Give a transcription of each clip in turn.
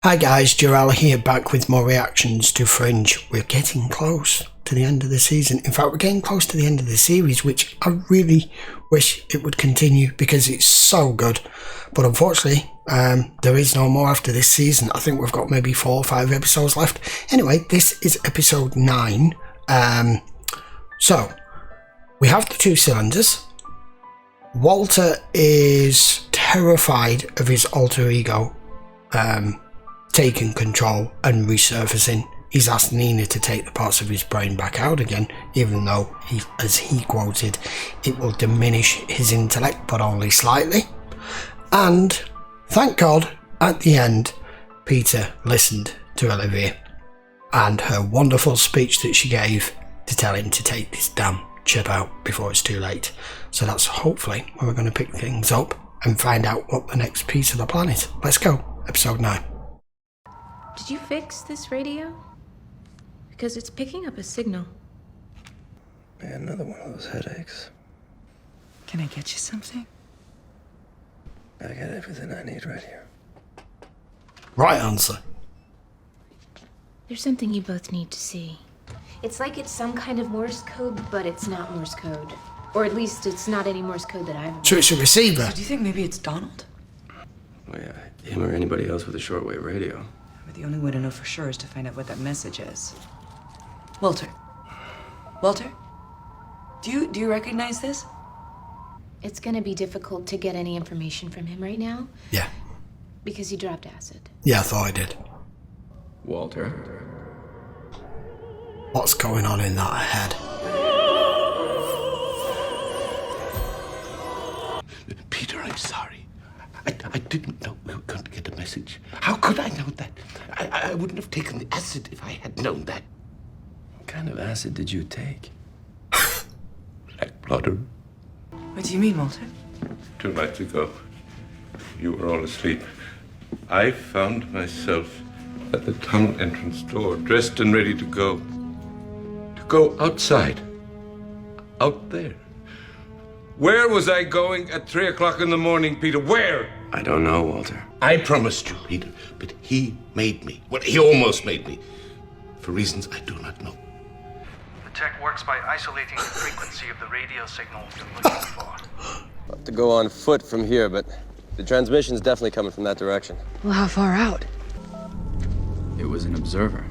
Hi guys, Jarrell here, back with more reactions to Fringe. We're getting close to the end of the season. In fact, we're getting close to the end of the series, which I really wish it would continue because it's so good. But unfortunately, there is no more after this season. I think we've got maybe 4 or 5 episodes left. Anyway, this is episode 9. So, we have the 2 cylinders. Walter is terrified of his alter ego taking control and resurfacing. He's asked Nina to take the parts of his brain back out again, even though, as he quoted, it will diminish his intellect, but only slightly. And, thank God, at the end, Peter listened to Olivia and her wonderful speech that she gave to tell him to take this damn chip out before it's too late. So that's hopefully where we're going to pick things up and find out what the next piece of the plan is. Let's go, episode 9. Did you fix this radio? Because it's picking up a signal. Man, another one of those headaches. Can I get you something? I got everything I need right here. Right answer. There's something you both need to see. It's like it's some kind of Morse code, but it's not Morse code. Or at least it's not any Morse code that I've... So it's a receiver. So do you think maybe it's Donald? Oh yeah, him or anybody else with a shortwave radio. But the only way to know for sure is to find out what that message is. Walter. Walter? Do you recognize this? It's gonna be difficult to get any information from him right now. Yeah. Because he dropped acid. Yeah, I thought I did. Walter? What's going on in that head? Peter, I'm sorry. I didn't know we were going to get a message. How could I know that? I wouldn't have taken the acid if I had known that. What kind of acid did you take? Like Blotter. What do you mean, Walter? 2 nights ago, you were all asleep. I found myself at the tunnel entrance door, dressed and ready to go. To go outside. Out there. Where was I going at 3 o'clock in the morning, Peter? Where? I don't know, Walter. I promised you, Peter, but he made me. Well, he almost made me. For reasons I do not know. The tech works by isolating the frequency of the radio signal you're looking for. I'll have to go on foot from here, but the transmission's definitely coming from that direction. Well, how far out? It was an observer.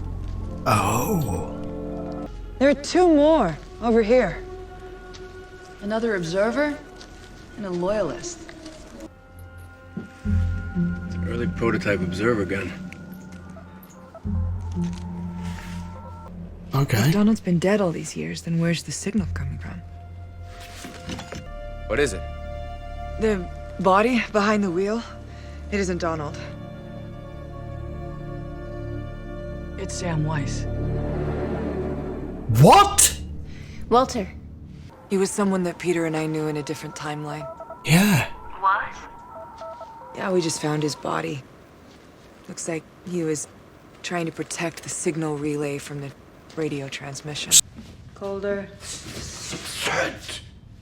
Oh. There are 2 more over here. Another observer and a loyalist. It's an early prototype observer gun. Okay. If Donald's been dead all these years, then where's the signal coming from? What is it? The body behind the wheel? It isn't Donald. It's Sam Weiss. What? Walter. He was someone that Peter and I knew in a different timeline. Yeah. What? Yeah, we just found his body. Looks like he was trying to protect the signal relay from the radio transmission. Colder. Absurd.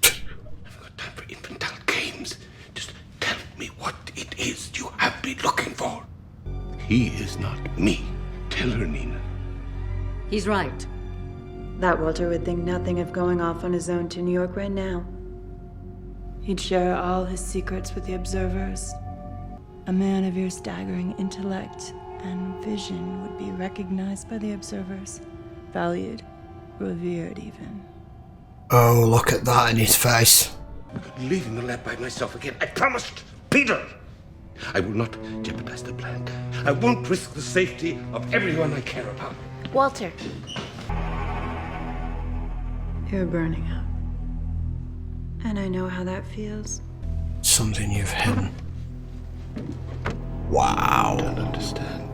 I've got time for infantile games. Just tell me what it is you have been looking for. He is not me. Tell her, Nina. He's right. That Walter would think nothing of going off on his own to New York right now. He'd share all his secrets with the observers. A man of your staggering intellect and vision would be recognized by the observers, valued, revered even. Oh, look at that in his face. I'm leaving the lab by myself again. I promised, Peter. I will not jeopardize the plan. I won't risk the safety of everyone I care about. Walter. You're burning up. And I know how that feels. Something you've hidden. Wow. I don't understand.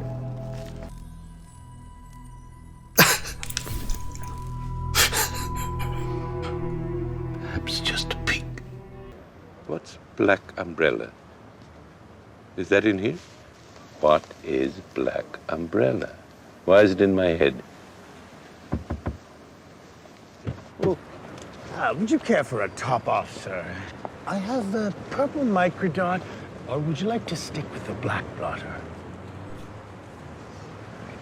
Perhaps just a peek. What's Black Umbrella? Is that in here? What is Black Umbrella? Why is it in my head? Would you care for a top-off, sir? I have the purple microdot, or would you like to stick with the black blotter?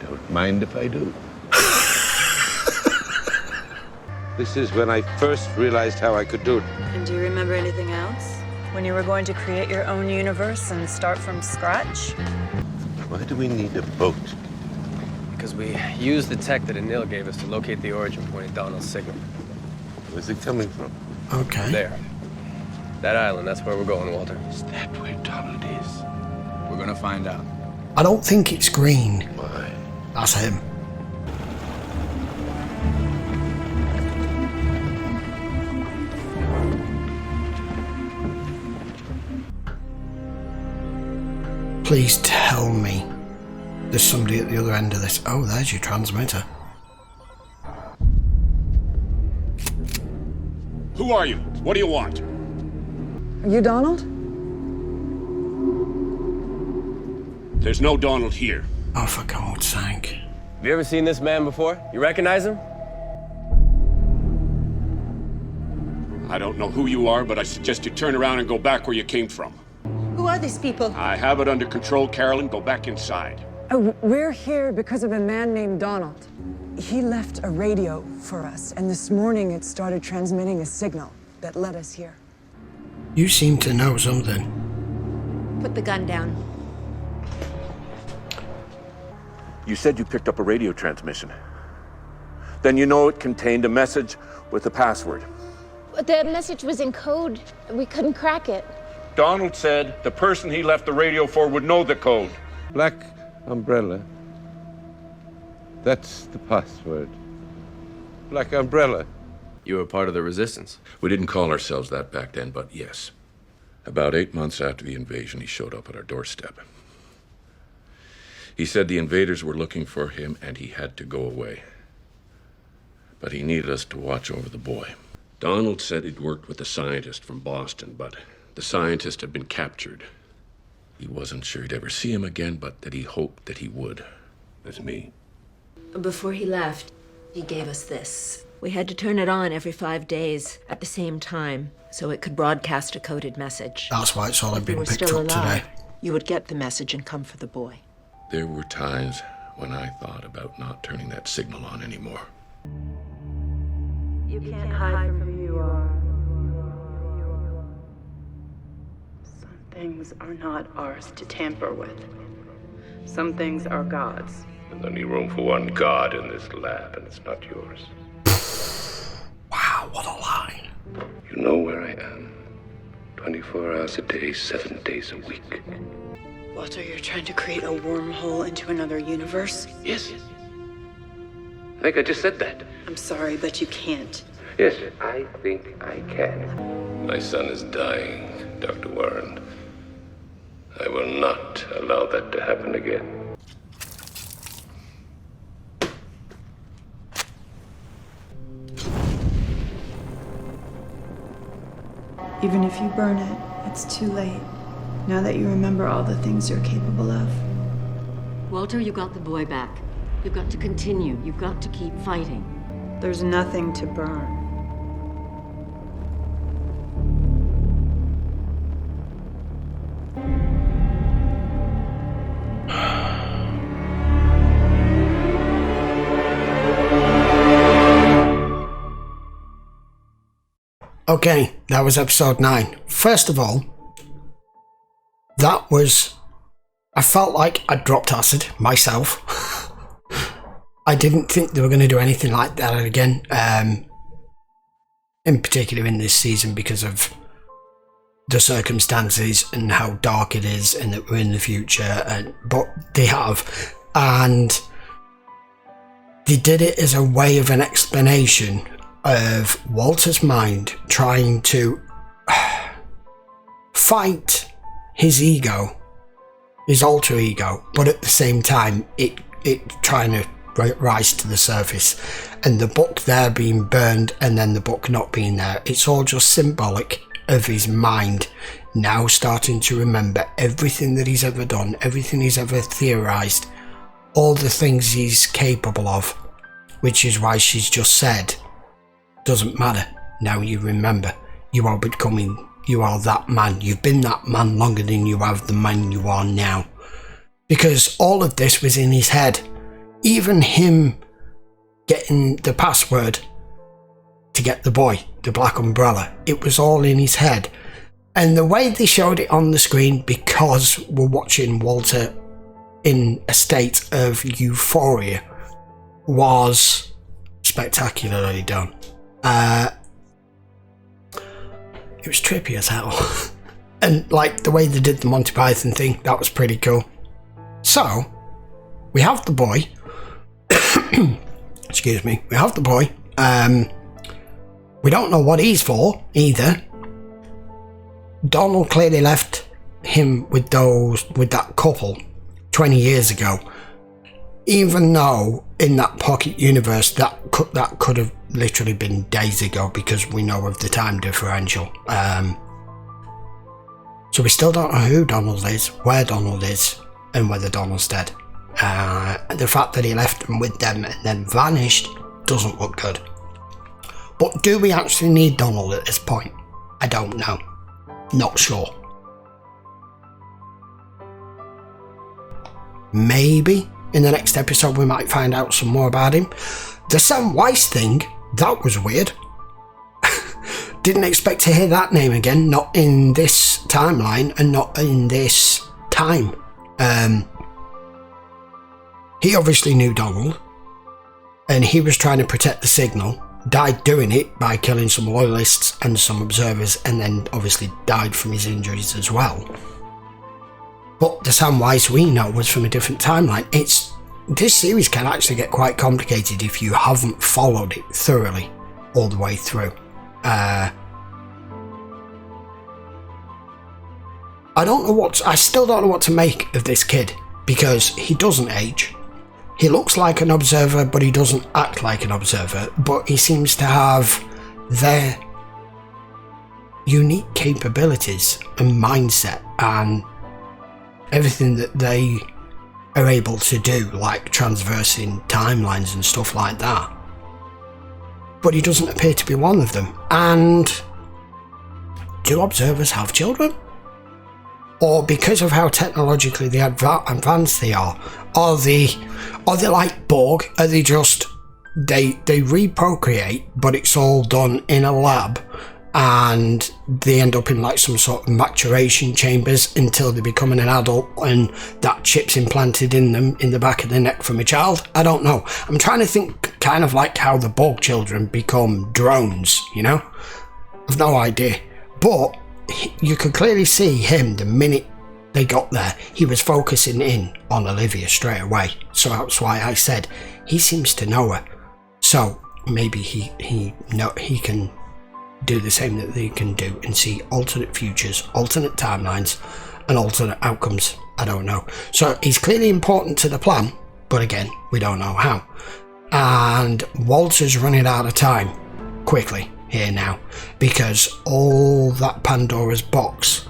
Don't mind if I do. This is when I first realized how I could do it. And do you remember anything else? When you were going to create your own universe and start from scratch? Why do we need a boat? Because we used the tech that Anil gave us to locate the origin point of Donald's signal. Where's it coming from? Okay. There. That island, that's where we're going, Walter. Is that where Donald is? We're gonna find out. I don't think it's green. Why? That's him. Please tell me there's somebody at the other end of this. Oh, there's your transmitter. Who are you? What do you want? Are you Donald? There's no Donald here. Oh, for God's sake. Have you ever seen this man before? You recognize him? I don't know who you are, but I suggest you turn around and go back where you came from. Who are these people? I have it under control, Carolyn. Go back inside. We're here because of a man named Donald. He left a radio for us, and this morning it started transmitting a signal that led us here. You seem to know something. Put the gun down. You said you picked up a radio transmission. Then you know it contained a message with a password. The message was in code. We couldn't crack it. Donald said the person he left the radio for would know the code. Black umbrella. That's the password. Black umbrella. You were part of the resistance. We didn't call ourselves that back then, but yes. About 8 months after the invasion, he showed up at our doorstep. He said the invaders were looking for him and he had to go away. But he needed us to watch over the boy. Donald said he'd worked with a scientist from Boston, but the scientist had been captured. He wasn't sure he'd ever see him again, but that he hoped that he would. That's me. Before he left, he gave us this. We had to turn it on every 5 days at the same time, so it could broadcast a coded message. That's why it's all If we been were picked still up alive, today. you would get the message and come for the boy. There were times when I thought about not turning that signal on anymore. You can't hide from who you are. Some things are not ours to tamper with. Some things are God's. There's only room for one God in this lab, and it's not yours. Wow, what a line. You know where I am. 24 hours a day, 7 days a week. Walter, you're trying to create a wormhole into another universe? Yes. I think I just said that. I'm sorry, but you can't. Yes, I think I can. My son is dying, Dr. Warren. I will not allow that to happen again. Even if you burn it, it's too late. Now that you remember all the things you're capable of. Walter, you got the boy back. You've got to continue. You've got to keep fighting. There's nothing to burn. Okay, that was episode 9. First of all, I felt like I dropped acid myself. I didn't think they were going to do anything like that again, in particular in this season because of the circumstances and how dark it is and that we're in the future, but they have. And they did it as a way of an explanation of Walter's mind trying to fight his ego, his alter ego, but at the same time it trying to rise to the surface, and the book there being burned and then the book not being there. It's all just symbolic of his mind now starting to remember everything that he's ever done, everything he's ever theorized, all the things he's capable of, which is why she's just said, doesn't matter, now you remember, you are that man, you've been that man longer than you have the man you are now. Because all of this was in his head. even him getting the password to get the boy, the Black Umbrella, it was all in his head. And the way they showed it on the screen, because we're watching Walter in a state of euphoria, was spectacularly done. It was trippy as hell. And like the way they did the Monty Python thing, that was pretty cool. So, we have the boy. Excuse me. We have the boy. We don't know what he's for either. Donald clearly left him with that couple 20 years ago. Even though in that pocket universe that could have literally been days ago, because we know of the time differential. So we still don't know who Donald is, where Donald is, and whether Donald's dead. The fact that he left them with them and then vanished doesn't look good. But do we actually need Donald at this point? I don't know. Not sure. Maybe in the next episode we might find out some more about him. The Sam Weiss thing, that was weird. Didn't expect to hear that name again, not in this timeline and not in this time. He obviously knew Donald, and he was trying to protect the signal, died doing it by killing some loyalists and some observers, and then obviously died from his injuries as well. But the Sam Weiss we know was from a different timeline. This series can actually get quite complicated if you haven't followed it thoroughly all the way through. I still don't know what to make of this kid, because he doesn't age. He looks like an observer, but he doesn't act like an observer. But he seems to have their unique capabilities and mindset and everything that they are able to do, like transversing timelines and stuff like that. But he doesn't appear to be one of them. And do observers have children? Or because of how technologically advanced they are they like Borg? Are they just they reprocreate, but it's all done in a lab, and they end up in like some sort of maturation chambers until they become an adult, and that chip's implanted in them in the back of the neck from a child? I don't know. I'm trying to think kind of like how the Borg children become drones, you know? I've no idea. But you could clearly see him the minute they got there. He was focusing in on Olivia straight away. So that's why I said he seems to know her. So maybe he can do the same that they can do and see alternate futures, alternate timelines, and alternate outcomes. I don't know. So he's clearly important to the plan, but again, we don't know how. And Walter's running out of time quickly here now, because all that Pandora's box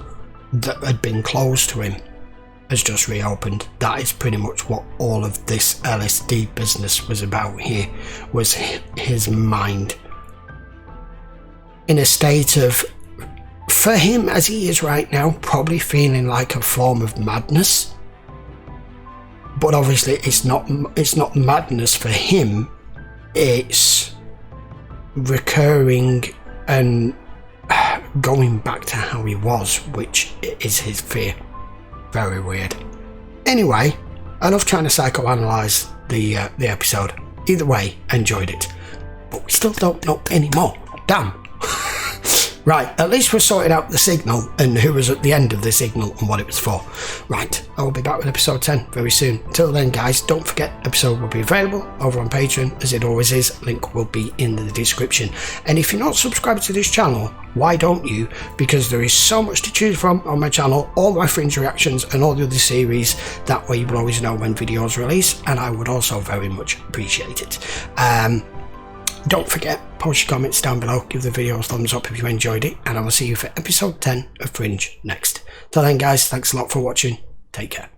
that had been closed to him has just reopened. That is pretty much what all of this LSD business was about here, was his mind in a state of, for him as he is right now, probably feeling like a form of madness. But obviously it's not madness for him, it's recurring and going back to how he was, which is his fear. Very weird. Anyway, I love trying to psychoanalyze the episode. Either way, I enjoyed it. But we still don't know anymore. Damn. Right, at least we sorted out the signal and who was at the end of the signal and what it was for. Right, I will be back with episode 10 very soon. Until then, guys, don't forget, episode will be available over on Patreon, as it always is. Link will be in the description. And if you're not subscribed to this channel, why don't you? Because there is so much to choose from on my channel, all my Fringe reactions and all the other series. That way you will always know when videos release, and I would also very much appreciate it. Don't forget, post your comments down below, give the video a thumbs up if you enjoyed it, and I will see you for episode 10 of Fringe next. Till then, guys, thanks a lot for watching. Take care.